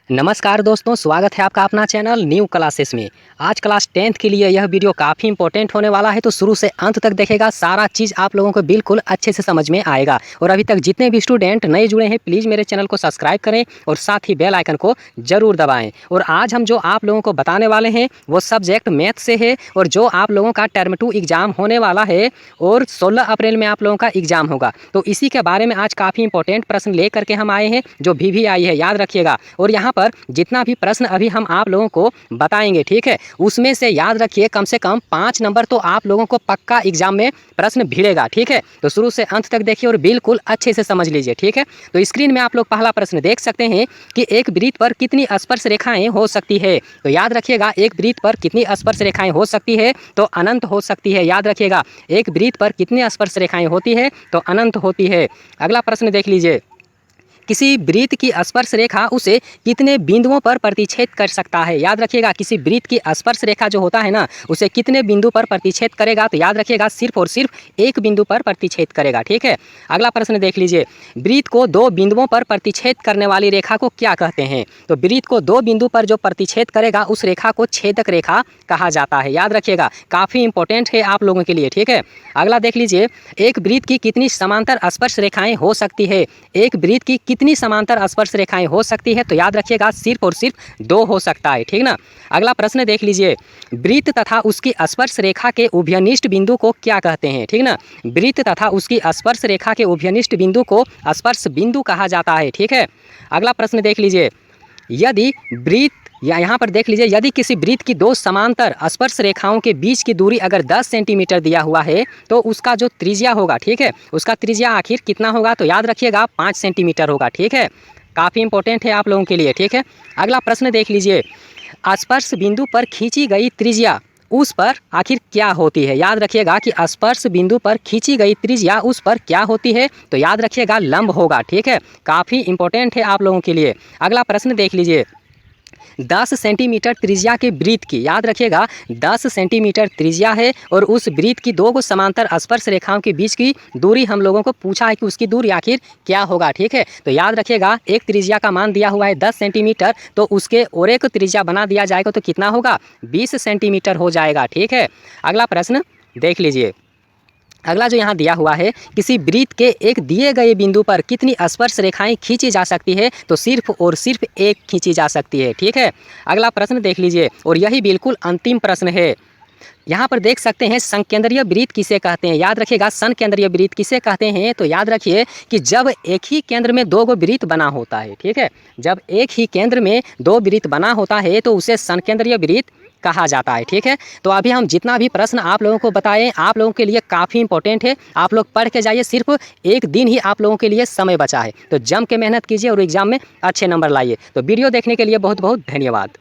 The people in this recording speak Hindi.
नमस्कार दोस्तों, स्वागत है आपका अपना चैनल न्यू क्लासेस में। आज क्लास 10th के लिए यह वीडियो काफ़ी इंपॉर्टेंट होने वाला है, तो शुरू से अंत तक देखेगा, सारा चीज़ आप लोगों को बिल्कुल अच्छे से समझ में आएगा। और अभी तक जितने भी स्टूडेंट नए जुड़े हैं, प्लीज़ मेरे चैनल को सब्सक्राइब करें और साथ ही बेल आइकन को ज़रूर दबाएँ। और आज हम जो आप लोगों को बताने वाले हैं वो सब्जेक्ट मैथ से है, और जो आप लोगों का टर्म 2 एग्ज़ाम होने वाला है और 16 अप्रैल में आप लोगों का एग्ज़ाम होगा। तो इसी के बारे में आज काफ़ी इंपॉर्टेंट प्रश्न ले करके हम आए हैं, जो VVI है, याद रखिएगा। और यहाँ पर जितना भी प्रश्न अभी हम आप लोगों को बताएंगे, ठीक है, उसमें से याद रखिए कम से कम 5 नंबर तो आप लोगों को पक्का एग्जाम में प्रश्न भिड़ेगा, ठीक है। तो शुरू से अंत तक देखिए और बिल्कुल अच्छे से समझ लीजिए, ठीक है। तो स्क्रीन में आप लोग पहला प्रश्न देख सकते हैं कि एक वृत्त पर कितनी स्पर्श रेखाएं हो सकती है। तो याद रखिएगा, एक वृत्त पर कितनी स्पर्श रेखाएं हो सकती है, तो अनंत हो सकती है। याद रखिएगा, एक वृत्त पर कितनी स्पर्श रेखाएं होती है, तो अनंत होती है। अगला प्रश्न देख लीजिए, किसी वृत्त की स्पर्श रेखा उसे कितने बिंदुओं पर प्रतिच्छेद कर सकता है। याद रखिएगा, किसी वृत्त की स्पर्श रेखा जो होता है ना, उसे कितने बिंदु पर प्रतिच्छेद करेगा, तो याद रखिएगा सिर्फ और सिर्फ एक बिंदु पर प्रतिच्छेद करेगा, ठीक है। अगला प्रश्न देख लीजिए, वृत्त को 2 बिंदुओं पर प्रतिच्छेद करने वाली रेखा को क्या कहते हैं। तो वृत्त को 2 बिंदु पर जो प्रतिच्छेद करेगा उस रेखा को छेदक रेखा कहा जाता है। याद रखिएगा, काफ़ी इंपॉर्टेंट है आप लोगों के लिए, ठीक है। अगला देख लीजिए, एक वृत्त की कितनी समांतर स्पर्श रेखाएं हो सकती है। एक वृत्त की कितनी समांतर स्पर्श रेखाएं हो सकती है, तो याद रखिएगा सिर्फ और सिर्फ 2 हो सकता है, ठीक ना। अगला प्रश्न देख लीजिए, वृत्त तथा उसकी स्पर्श रेखा के उभयनिष्ठ बिंदु को क्या कहते हैं, ठीक ना। वृत्त तथा उसकी स्पर्श रेखा के उभयनिष्ठ बिंदु को स्पर्श बिंदु कहा जाता है, ठीक है। अगला प्रश्न देख लीजिए, यदि वृत्त या यहाँ पर देख लीजिए, यदि किसी वृत्त की 2 समांतर स्पर्श रेखाओं के बीच की दूरी अगर 10 सेंटीमीटर दिया हुआ है, तो उसका जो त्रिज्या होगा, ठीक है, उसका त्रिज्या आखिर कितना होगा, तो याद रखिएगा 5 सेंटीमीटर होगा, ठीक है। काफ़ी इंपॉर्टेंट है आप लोगों के लिए, ठीक है। अगला प्रश्न देख लीजिए, स्पर्श बिंदु पर खींची गई त्रिज्या उस पर आखिर क्या होती है। याद रखिएगा कि स्पर्श बिंदु पर खींची गई त्रिज्या उस पर क्या होती है, तो याद रखिएगा लंब होगा, ठीक है। काफ़ी इंपॉर्टेंट है आप लोगों के लिए। अगला प्रश्न देख लीजिए, 10 सेंटीमीटर त्रिज्या के वृत्त की, याद रखिएगा 10 सेंटीमीटर त्रिज्या है और उस वृत्त की 2 समांतर स्पर्श रेखाओं के बीच की दूरी हम लोगों को पूछा है कि उसकी दूरी आखिर क्या होगा, ठीक है। तो याद रखिएगा, एक त्रिज्या का मान दिया हुआ है 10 सेंटीमीटर, तो उसके और एक त्रिज्या बना दिया जाएगा तो कितना होगा, 20 सेंटीमीटर हो जाएगा, ठीक है। अगला प्रश्न देख लीजिए, अगला जो यहाँ दिया हुआ है, किसी वृत्त के एक दिए गए बिंदु पर कितनी स्पर्श रेखाएं खींची जा सकती है, तो सिर्फ और सिर्फ एक खींची जा सकती है, ठीक है। अगला प्रश्न देख लीजिए, और यही बिल्कुल अंतिम प्रश्न है। यहाँ पर देख सकते हैं, संकेंद्रीय वृत्त किसे कहते हैं। याद रखिएगा, संकेंद्रीय वृत्त किसे कहते हैं, तो याद रखिए कि जब एक ही केंद्र में 2 वृत्त बना होता है, ठीक है। जब एक ही केंद्र में 2 वृत्त बना होता है तो उसे संकेंद्रीय वृत्त कहा जाता है, ठीक है। तो अभी हम जितना भी प्रश्न आप लोगों को बताएं, आप लोगों के लिए काफ़ी इंपॉर्टेंट है। आप लोग पढ़ के जाइए, सिर्फ एक दिन ही आप लोगों के लिए समय बचा है, तो जम के मेहनत कीजिए और एग्जाम में अच्छे नंबर लाइए। तो वीडियो देखने के लिए बहुत बहुत धन्यवाद।